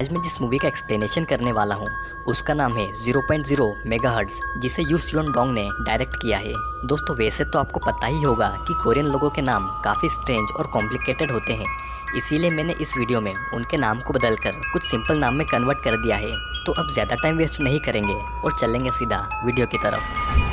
आज मैं जिस मूवी का एक्सप्लेनेशन करने वाला हूँ उसका नाम है 0.0 मेगाहर्ट्ज़, जिसे यू सियोन डोंग ने डायरेक्ट किया है। दोस्तों वैसे तो आपको पता ही होगा कि कोरियन लोगों के नाम काफ़ी स्ट्रेंज और कॉम्प्लिकेटेड होते हैं, इसीलिए मैंने इस वीडियो में उनके नाम को बदलकर कुछ सिंपल नाम में कन्वर्ट कर दिया है। तो अब ज़्यादा टाइम वेस्ट नहीं करेंगे और चलेंगे सीधा वीडियो की तरफ।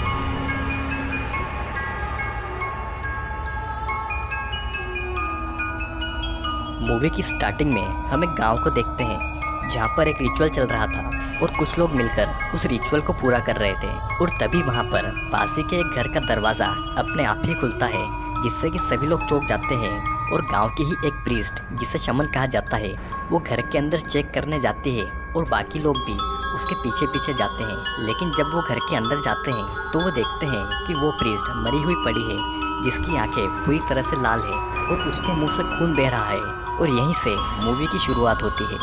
मूवी की स्टार्टिंग में हम एक गांव को देखते हैं जहां पर एक रिचुअल चल रहा था और कुछ लोग मिलकर उस रिचुअल को पूरा कर रहे थे। और तभी वहां पर पास ही के एक घर का दरवाज़ा अपने आप ही खुलता है, जिससे कि सभी लोग चौंक जाते हैं। और गांव के ही एक प्रीस्ट जिसे शमन कहा जाता है वो घर के अंदर चेक करने जाती है और बाकी लोग भी उसके पीछे पीछे जाते हैं। लेकिन जब वो घर के अंदर जाते हैं तो वो देखते हैं कि वो प्रीस्ट मरी हुई पड़ी है, जिसकी आंखें पूरी तरह से लाल है और उसके मुंह से खून बह रहा है। और यहीं से मूवी की शुरुआत होती है।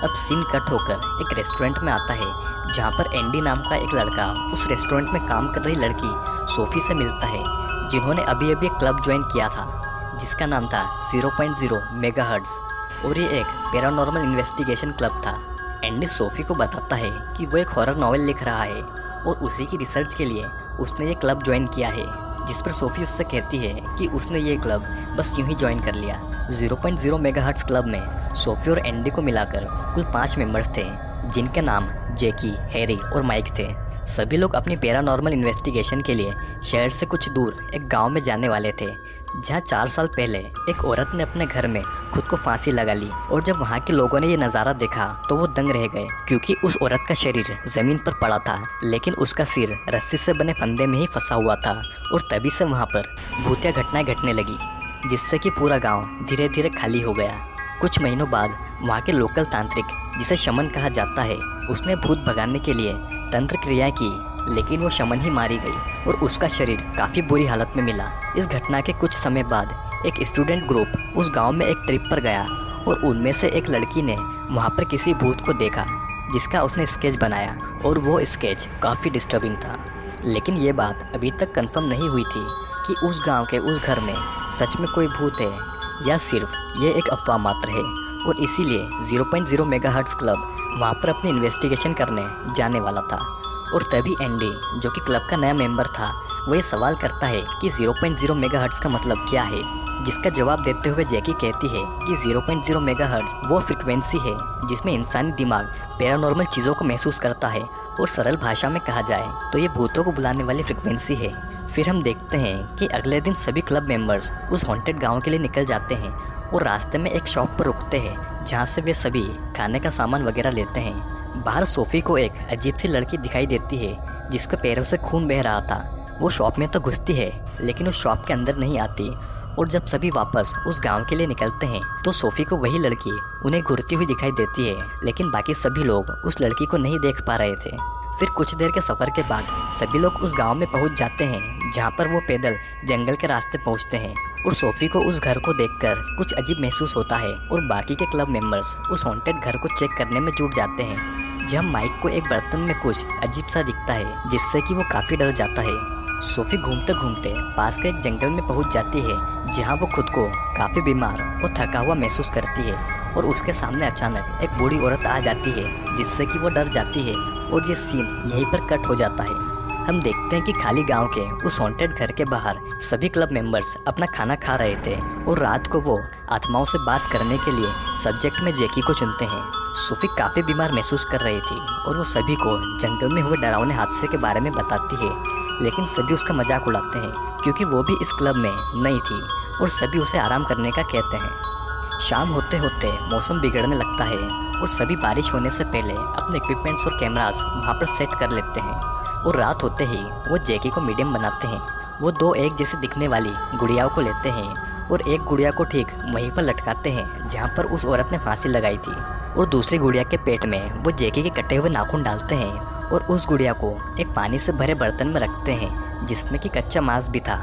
अब सीन कट होकर एक रेस्टोरेंट में आता है जहां पर एंडी नाम का एक लड़का उस रेस्टोरेंट में काम कर रही लड़की सोफी से मिलता है, जिन्होंने अभी अभी एक क्लब ज्वाइन किया था जिसका नाम था 0.0 मेगाहर्ट्ज़, और ये एक पैरानॉर्मल इन्वेस्टिगेशन क्लब था। एंडी सोफी को बताता है कि वो एक हॉरर नॉवेल लिख रहा है और उसी की रिसर्च के लिए उसने ये क्लब ज्वाइन किया है, जिस पर सोफी उससे कहती है कि उसने ये क्लब बस यूं ही ज्वाइन कर लिया। 0.0 मेगाहर्ट्ज़ क्लब में सोफी और एंडी को मिलाकर कुल 5 मेंबर्स थे, जिनके नाम जैकी, हैरी और माइक थे। सभी लोग अपनी पैरानॉर्मल इन्वेस्टिगेशन के लिए शहर से कुछ दूर एक गांव में जाने वाले थे, जहां 4 साल पहले एक औरत ने अपने घर में खुद को फांसी लगा ली। और जब वहां के लोगों ने ये नज़ारा देखा तो वो दंग रह गए, क्योंकि उस औरत का शरीर ज़मीन पर पड़ा था, लेकिन उसका सिर रस्सी से बने फंदे में ही फंसा हुआ था। और तभी से वहाँ पर भूतिया घटनाएं घटने लगी, जिससे कि पूरा गांव धीरे धीरे खाली हो गया। कुछ महीनों बाद वहाँ के लोकल तांत्रिक, जिसे शमन कहा जाता है, उसने भूत भगाने के लिए तंत्र क्रियाएं की, लेकिन वो शमन ही मारी गई और उसका शरीर काफ़ी बुरी हालत में मिला। इस घटना के कुछ समय बाद एक स्टूडेंट ग्रुप उस गांव में एक ट्रिप पर गया और उनमें से एक लड़की ने वहाँ पर किसी भूत को देखा, जिसका उसने स्केच बनाया और वो स्केच काफ़ी डिस्टर्बिंग था। लेकिन ये बात अभी तक कंफर्म नहीं हुई थी कि उस गांव के उस घर में सच में कोई भूत है या सिर्फ ये एक अफवाह मात्र है। और इसीलिए 0.0 मेगाहर्ट्ज़ क्लब वहाँ पर अपनी इन्वेस्टिगेशन करने जाने वाला था। और तभी एंडी, जो कि क्लब का नया मेंबर था, वो ये सवाल करता है कि 0.0 मेगाहर्ट्ज़ का मतलब क्या है, जिसका जवाब देते हुए जैकी कहती है कि 0.0 मेगाहर्ट्ज़ वो फ्रिक्वेंसी है जिसमें इंसानी दिमाग पैरानॉर्मल चीज़ों को महसूस करता है, और सरल भाषा में कहा जाए तो ये भूतों को बुलाने वाली फ्रिक्वेंसी है। फिर हम देखते हैं कि अगले दिन सभी क्लब मेंबर्स उस हॉन्टेड गांव के लिए निकल जाते हैं और रास्ते में एक शॉप पर रुकते हैं, जहां से वे सभी खाने का सामान वगैरह लेते हैं। बाहर सोफी को एक अजीब सी लड़की दिखाई देती है जिसके पैरों से खून बह रहा था। वो शॉप में तो घुसती है लेकिन उस शॉप के अंदर नहीं आती। और जब सभी वापस उस गांव के लिए निकलते हैं तो सोफी को वही लड़की उन्हें घूरती हुई दिखाई देती है, लेकिन बाकी सभी लोग उस लड़की को नहीं देख पा रहे थे। फिर कुछ देर के सफ़र के बाद सभी लोग उस गांव में पहुंच जाते हैं, जहां पर वो पैदल जंगल के रास्ते पहुंचते हैं। और सोफी को उस घर को देखकर कुछ अजीब महसूस होता है और बाकी के क्लब मेंबर्स उस हॉन्टेड घर को चेक करने में जुट जाते हैं, जब माइक को एक बर्तन में कुछ अजीब सा दिखता है, जिससे कि वो काफ़ी डर जाता है। सोफी घूमते घूमते पास के एक जंगल में पहुंच जाती है, जहां वो खुद को काफ़ी बीमार और थका हुआ महसूस करती है। और उसके सामने अचानक एक बूढ़ी औरत आ जाती है, जिससे कि वो डर जाती है और ये सीन यहीं पर कट हो जाता है। हम देखते हैं कि खाली गांव के उस हॉन्टेड घर के बाहर सभी क्लब मेंबर्स अपना खाना खा रहे थे और रात को वो आत्माओं से बात करने के लिए सब्जेक्ट में जैकी को चुनते हैं। सोफी काफ़ी बीमार महसूस कर रही थी और वो सभी को जंगल में हुए डरावने हादसे के बारे में बताती है, लेकिन सभी उसका मजाक उड़ाते हैं क्योंकि वो भी इस क्लब में नई थी और सभी उसे आराम करने का कहते हैं। शाम होते होते मौसम बिगड़ने लगता है और सभी बारिश होने से पहले अपने इक्विपमेंट्स और कैमरास वहाँ पर सेट कर लेते हैं। और रात होते ही वो जैकी को मीडियम बनाते हैं। वो 2 एक जैसी दिखने वाली गुड़ियाओं को लेते हैं और एक गुड़िया को ठीक वहीं पर लटकाते हैं जहाँ पर उस औरत ने फांसी लगाई थी, और दूसरी गुड़िया के पेट में वो जैकी के कटे हुए नाखून डालते हैं और उस गुड़िया को एक पानी से भरे बर्तन में रखते हैं जिसमें कि कच्चा मांस भी था।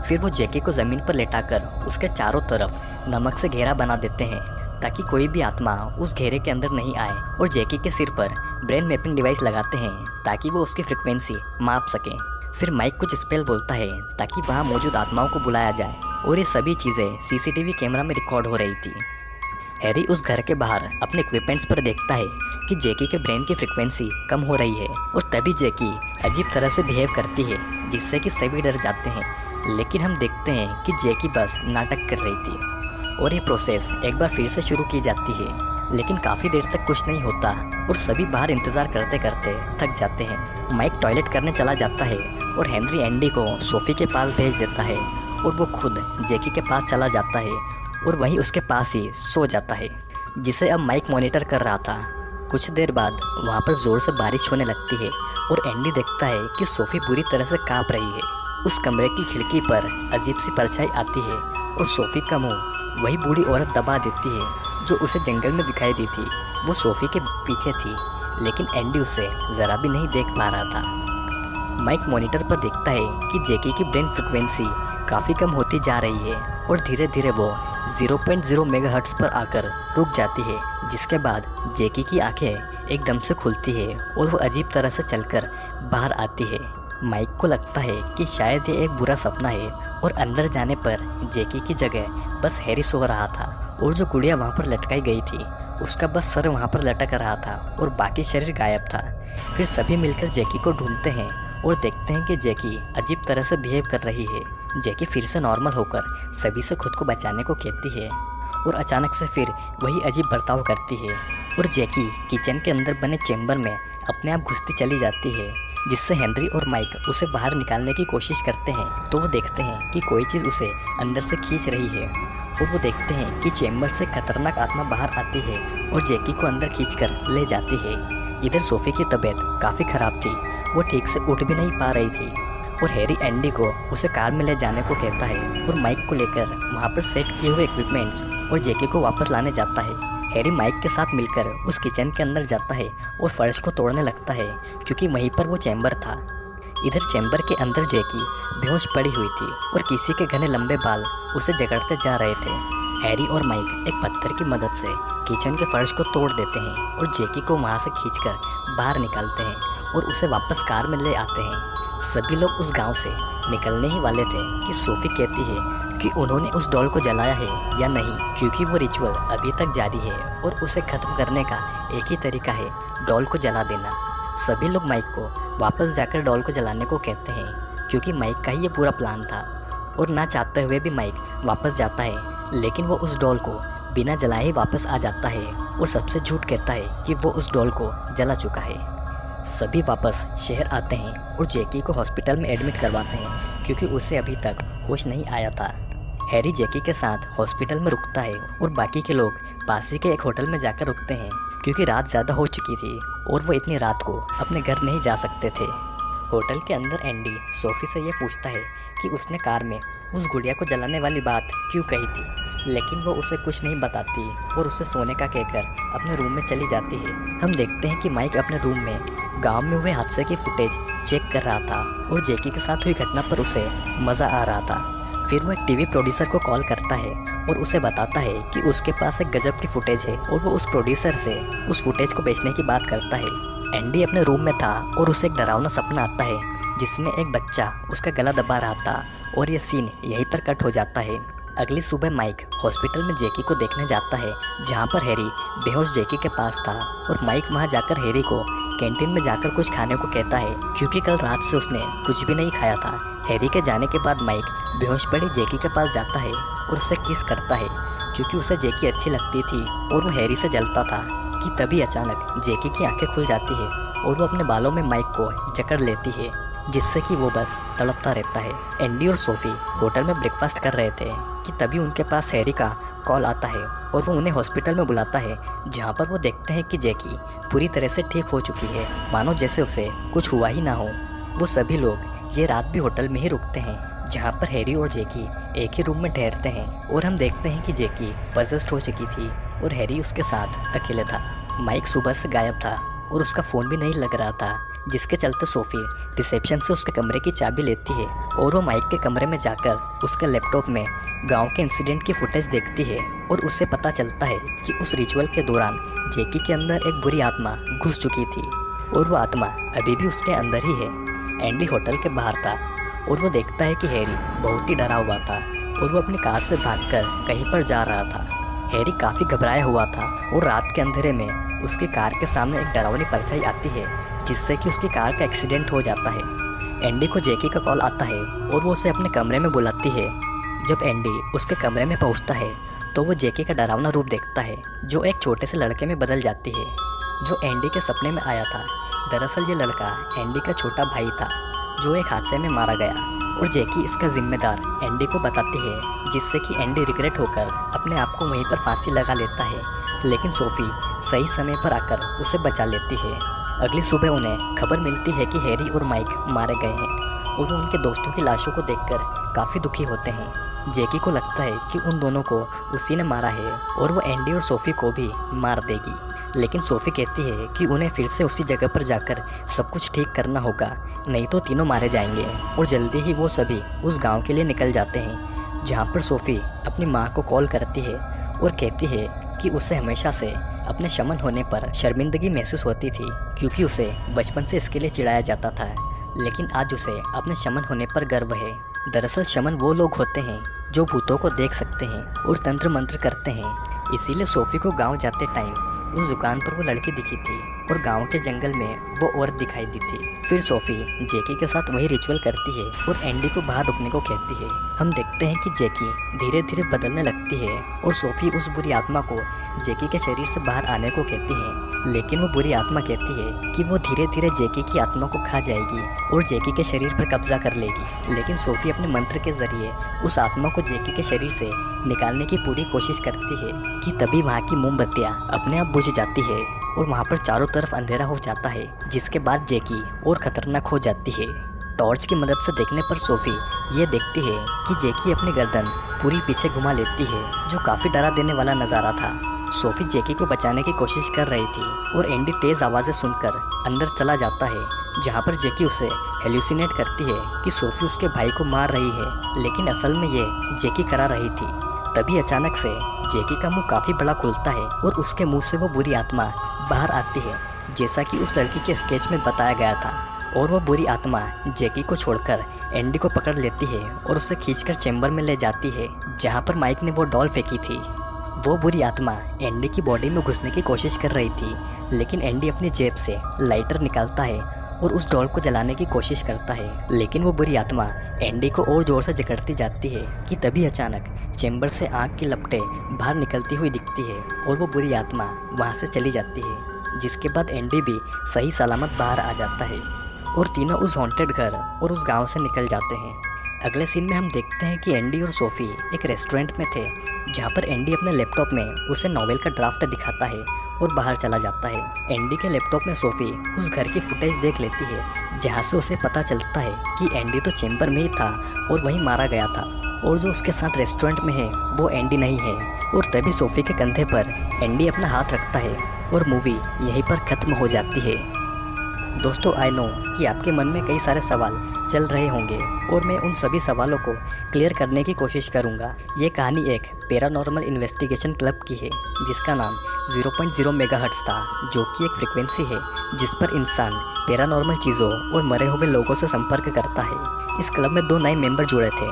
फिर वो जैकी को ज़मीन पर लेटाकर उसके चारों तरफ नमक से घेरा बना देते हैं ताकि कोई भी आत्मा उस घेरे के अंदर नहीं आए, और जैकी के सिर पर ब्रेन मैपिंग डिवाइस लगाते हैं ताकि वो उसकी फ्रिक्वेंसी माप सकें। फिर माइक कुछ स्पेल बोलता है ताकि वहाँ मौजूद आत्माओं को बुलाया जाए, और ये सभी चीज़ें सीसीटीवी कैमरा में रिकॉर्ड हो रही थी। हैरी उस घर के बाहर अपने इक्विपमेंट्स पर देखता है कि जैकी के ब्रेन की फ्रिक्वेंसी कम हो रही है और तभी जैकी अजीब तरह से बिहेव करती है जिससे कि सभी डर जाते हैं। लेकिन हम देखते हैं कि जैकी बस नाटक कर रही थी और ये प्रोसेस एक बार फिर से शुरू की जाती है। लेकिन काफ़ी देर तक कुछ नहीं होता और सभी बाहर इंतज़ार करते करते थक जाते हैं। माइक टॉयलेट करने चला जाता है और हेनरी एंडी को सोफ़ी के पास भेज देता है और वो खुद जैकी के पास चला जाता है और वहीं उसके पास ही सो जाता है, जिसे अब माइक मॉनिटर कर रहा था। कुछ देर बाद वहाँ पर ज़ोर से बारिश होने लगती है और एंडी देखता है कि सोफ़ी बुरी तरह से काँप रही है। उस कमरे की खिड़की पर अजीब सी परछाई आती है और सोफ़ी का मुंह वही बूढ़ी औरत दबा देती है जो उसे जंगल में दिखाई दी थी। वो सोफ़ी के पीछे थी, लेकिन एंडी उसे ज़रा भी नहीं देख पा रहा था। माइक मॉनिटर पर देखता है कि जैकी की ब्रेन फ्रिक्वेंसी काफ़ी कम होती जा रही है और धीरे धीरे वो 0.0 मेगाहर्ट्ज़ पर आकर रुक जाती है, जिसके बाद जैकी की आंखें एकदम से खुलती है और वो अजीब तरह से चलकर बाहर आती है। माइक को लगता है कि शायद ये एक बुरा सपना है और अंदर जाने पर जैकी की जगह बस हैरी सो रहा था और जो गुड़िया वहाँ पर लटकाई गई थी उसका बस सर वहाँ पर लटक रहा था और बाकी शरीर गायब था। फिर सभी मिलकर जैकी को ढूंढते हैं और देखते हैं कि जैकी अजीब तरह से बिहेव कर रही है। जैकी फिर से नॉर्मल होकर सभी से खुद को बचाने को कहती है और अचानक से फिर वही अजीब बर्ताव करती है और जैकी किचन के अंदर बने चैम्बर में अपने आप घुसती चली जाती है, जिससे हेनरी और माइक उसे बाहर निकालने की कोशिश करते हैं। तो वो देखते हैं कि कोई चीज़ उसे अंदर से खींच रही है और वो देखते हैं कि चैम्बर से खतरनाक आत्मा बाहर आती है और जैकी को अंदर खींचकर ले जाती है। इधर सोफ़ी की तबीयत काफ़ी ख़राब थी, वो ठीक से उठ भी नहीं पा रही थी और हैरी एंडी को उसे कार में ले जाने को कहता है और माइक को लेकर वहाँ पर सेट किए हुए इक्विपमेंट्स और जैकी को वापस लाने जाता है। हैरी माइक के साथ मिलकर उस किचन के अंदर जाता है और फर्श को तोड़ने लगता है क्योंकि वहीं पर वो चैम्बर था। इधर चैम्बर के अंदर जैकी बेहोश पड़ी हुई थी और किसी के घने लंबे बाल उसे जकड़ते जा रहे थे। हैरी और माइक एक पत्थर की मदद से किचन के फर्श को तोड़ देते हैं और जैकी को वहाँ से खींचकर बाहर निकालते हैं और उसे वापस कार में ले आते हैं। सभी लोग उस गांव से निकलने ही वाले थे कि सोफ़ी कहती है कि उन्होंने उस डॉल को जलाया है या नहीं, क्योंकि वो रिचुअल अभी तक जारी है और उसे ख़त्म करने का एक ही तरीका है, डॉल को जला देना। सभी लोग माइक को वापस जाकर डॉल को जलाने को कहते हैं क्योंकि माइक का ही ये पूरा प्लान था और ना चाहते हुए भी माइक वापस जाता है, लेकिन वो उस डॉल को बिना जलाए ही वापस आ जाता है और सबसे झूठ कहता है कि वो उस डॉल को जला चुका है। सभी वापस शहर आते हैं और जैकी को हॉस्पिटल में एडमिट करवाते हैं क्योंकि उसे अभी तक होश नहीं आया था। हैरी जैकी के साथ हॉस्पिटल में रुकता है और बाकी के लोग पास ही के एक होटल में जाकर रुकते हैं क्योंकि रात ज़्यादा हो चुकी थी और वो इतनी रात को अपने घर नहीं जा सकते थे। होटल के अंदर एंडी सोफ़ी से ये पूछता है कि उसने कार में उस गुड़िया को जलाने वाली बात क्यों कही थी, लेकिन वो उसे कुछ नहीं बताती और उसे सोने का कहकर अपने रूम में चली जाती है। हम देखते हैं कि माइक अपने रूम में गांव में हुए हादसे की फुटेज चेक कर रहा था और जैकी के साथ हुई घटना पर उसे मज़ा आ रहा था। फिर वो एक टीवी प्रोड्यूसर को कॉल करता है और उसे बताता है कि उसके पास एक गजब की फुटेज है और वो उस प्रोड्यूसर से उस फुटेज को बेचने की बात करता है। एंडी अपने रूम में था और उसे एक डरावना सपना आता है जिसमें एक बच्चा उसका गला दबा रहा था और ये सीन यहीं पर कट हो जाता है। अगली सुबह माइक हॉस्पिटल में जैकी को देखने जाता है जहाँ पर हैरी बेहोश जैकी के पास था और माइक वहाँ जाकर हैरी को कैंटीन में जाकर कुछ खाने को कहता है क्योंकि कल रात से उसने कुछ भी नहीं खाया था। हैरी के जाने के बाद माइक बेहोश पड़ी जैकी के पास जाता है और उसे किस करता है क्योंकि उसे जैकी अच्छी लगती थी और वो हैरी से जलता था कि तभी अचानक जैकी की आंखें खुल जाती है और वो अपने बालों में माइक को जकड़ लेती है जिससे कि वो बस तड़पता रहता है। एंडी और सोफ़ी होटल में ब्रेकफास्ट कर रहे थे कि तभी उनके पास हैरी का कॉल आता है और वो उन्हें हॉस्पिटल में बुलाता है जहाँ पर वो देखते हैं कि जैकी पूरी तरह से ठीक हो चुकी है, मानो जैसे उसे कुछ हुआ ही ना हो। वो सभी लोग ये रात भी होटल में ही रुकते हैं जहाँ पर हैरी और जैकी एक ही रूम में ठहरते हैं और हम देखते हैं कि जैकी पजेस्ड हो चुकी थी और हैरी उसके साथ अकेले था। माइक सुबह से गायब था और उसका फ़ोन भी नहीं लग रहा था, जिसके चलते सोफ़ी रिसेप्शन से उसके कमरे की चाबी लेती है और वो माइक के कमरे में जाकर उसके लैपटॉप में गांव के इंसिडेंट की फुटेज देखती है और उसे पता चलता है कि उस रिचुअल के दौरान जैकी के अंदर एक बुरी आत्मा घुस चुकी थी और वो आत्मा अभी भी उसके अंदर ही है। एंडी होटल के बाहर था और वो देखता है कि हैरी बहुत ही डरा हुआ था और वो अपनी कार से भागकर कहीं पर जा रहा था। हैरी काफ़ी घबराया हुआ था और रात के अंधेरे में उसकी कार के सामने एक डरावनी परछाई आती है जिससे कि उसकी कार का एक्सीडेंट हो जाता है। एंडी को जैकी का कॉल आता है और वो उसे अपने कमरे में बुलाती है। जब एंडी उसके कमरे में पहुंचता है तो वो जैकी का डरावना रूप देखता है जो एक छोटे से लड़के में बदल जाती है जो एंडी के सपने में आया था। दरअसल ये लड़का एंडी का छोटा भाई था जो एक हादसे में मारा गया और जैकी इसका जिम्मेदार एंडी को बताती है जिससे कि एंडी रिग्रेट होकर अपने आप को वहीं पर फांसी लगा लेता है, लेकिन सोफी सही समय पर आकर उसे बचा लेती है। अगली सुबह उन्हें खबर मिलती है कि हैरी और माइक मारे गए हैं और वो उनके दोस्तों की लाशों को देखकर काफ़ी दुखी होते हैं। जैकी को लगता है कि उन दोनों को उसी ने मारा है और वो एंडी और सोफी को भी मार देगी, लेकिन सोफी कहती है कि उन्हें फिर से उसी जगह पर जाकर सब कुछ ठीक करना होगा, नहीं तो तीनों मारे जाएंगे। और जल्दी ही वो सभी उस गांव के लिए निकल जाते हैं जहां पर सोफी अपनी मां को कॉल करती है और कहती है कि उसे हमेशा से अपने शमन होने पर शर्मिंदगी महसूस होती थी क्योंकि उसे बचपन से इसके लिए चिढ़ाया जाता था, लेकिन आज उसे अपने शमन होने पर गर्व है। दरअसल शमन वो लोग होते हैं जो भूतों को देख सकते हैं और तंत्र मंत्र करते हैं, इसीलिए सोफी को गाँव जाते टाइम उस दुकान पर वो लड़की दिखी थी और गांव के जंगल में वो औरत दिखाई दी थी। फिर सोफी जैकी के साथ वही रिचुअल करती है और एंडी को बाहर रुकने को कहती है। हम देखते हैं कि जैकी धीरे धीरे बदलने लगती है और सोफी उस बुरी आत्मा को जैकी के शरीर से बाहर आने को कहती है, लेकिन वो बुरी आत्मा कहती है कि वो धीरे धीरे जैकी की आत्मा को खा जाएगी और जैकी के शरीर पर कब्जा कर लेगी। लेकिन सोफी अपने मंत्र के जरिए उस आत्मा को जैकी के शरीर से निकालने की पूरी कोशिश करती है कि तभी वहाँ की मोमबत्तियाँ अपने आप बुझ जाती है और वहाँ पर चारों तरफ अंधेरा हो जाता है, जिसके बाद जैकी और खतरनाक हो जाती है। टॉर्च की मदद से देखने पर सोफी ये देखती है कि जैकी अपनी गर्दन पूरी पीछे घुमा लेती है, जो काफ़ी डरा देने वाला नज़ारा था। सोफी जैकी को बचाने की कोशिश कर रही थी और एंडी तेज़ आवाज़ें सुनकर अंदर चला जाता है जहाँ पर जैकी उसे हेल्यूसिनेट करती है कि सोफी उसके भाई को मार रही है, लेकिन असल में ये जैकी करा रही थी। तभी अचानक से जैकी का मुंह काफ़ी बड़ा खुलता है और उसके मुंह से वो बुरी आत्मा बाहर आती है जैसा कि उस लड़की के स्केच में बताया गया था, और वो बुरी आत्मा जैकी को छोड़कर एंडी को पकड़ लेती है और उसे खींचकर चैम्बर में ले जाती है जहाँ पर माइक ने वो डॉल फेंकी थी। वो बुरी आत्मा एंडी की बॉडी में घुसने की कोशिश कर रही थी, लेकिन एंडी अपनी जेब से लाइटर निकालता है और उस डॉल को जलाने की कोशिश करता है, लेकिन वो बुरी आत्मा एंडी को और जोर से जकड़ती जाती है कि तभी अचानक चैम्बर से आग की लपटें बाहर निकलती हुई दिखती है और वो बुरी आत्मा वहाँ से चली जाती है, जिसके बाद एंडी भी सही सलामत बाहर आ जाता है और तीनों उस हॉन्टेड घर और उस गांव से निकल जाते हैं। अगले सीन में हम देखते हैं कि एंडी और सोफी एक रेस्टोरेंट में थे जहाँ पर एंडी अपने लैपटॉप में उसे नॉवेल का ड्राफ्ट दिखाता है और बाहर चला जाता है। एंडी के लैपटॉप में सोफी उस घर की फुटेज देख लेती है जहाँ से उसे पता चलता है कि एंडी तो चैम्बर में ही था और वहीं मारा गया था, और जो उसके साथ रेस्टोरेंट में है वो एंडी नहीं है। और तभी सोफी के कंधे पर एंडी अपना हाथ रखता है और मूवी यहीं पर ख़त्म हो जाती है। दोस्तों, आई नो कि आपके मन में कई सारे सवाल चल रहे होंगे और मैं उन सभी सवालों को क्लियर करने की कोशिश करूंगा। ये कहानी एक पैरानॉर्मल इन्वेस्टिगेशन क्लब की है जिसका नाम 0.0 मेगाहर्ट्ज़ था, जो कि एक फ्रिक्वेंसी है जिस पर इंसान पैरानॉर्मल चीज़ों और मरे हुए लोगों से संपर्क करता है। इस क्लब में 2 नए मेंबर जुड़े थे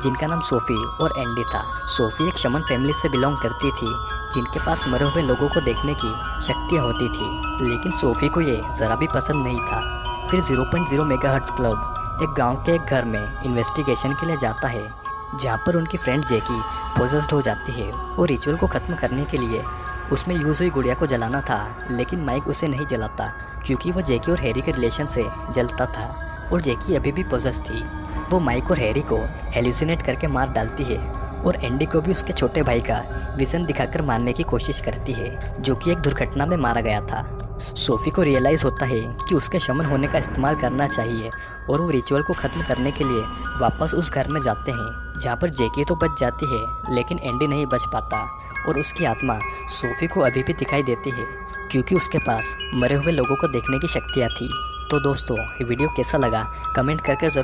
जिनका नाम सोफी और एंडी था। सोफी एक शमन फैमिली से बिलोंग करती थी जिनके पास मरे हुए लोगों को देखने की शक्तियाँ होती थी, लेकिन सोफी को ये ज़रा भी पसंद नहीं था। फिर 0.0 मेगाहर्ट्ज़ क्लब एक गांव के एक घर में इन्वेस्टिगेशन के लिए जाता है जहां पर उनकी फ्रेंड जैकी पोजेस्ड हो जाती है और रिचुअल को ख़त्म करने के लिए उसमें यूज़ हुई गुड़िया को जलाना था, लेकिन माइक उसे नहीं जलाता क्योंकि वो जैकी और हैरी के रिलेशन से जलता था और जैकी अभी भी पोजेस्ड थी। वो माइक और हैरी को हेल्यूसिनेट करके मार डालती है और एंडी को भी उसके छोटे भाई का विजन दिखाकर मारने की कोशिश करती है जो कि एक दुर्घटना में मारा गया था। सोफी को रियलाइज़ होता है कि उसके शमन होने का इस्तेमाल करना चाहिए और वो रिचुअल को ख़त्म करने के लिए वापस उस घर में जाते हैं जहाँ पर जैकी तो बच जाती है, लेकिन एंडी नहीं बच पाता और उसकी आत्मा सोफी को अभी भी दिखाई देती है क्योंकि उसके पास मरे हुए लोगों को देखने की शक्तियाँ थी। तो दोस्तों, ये वीडियो कैसा लगा कमेंट करके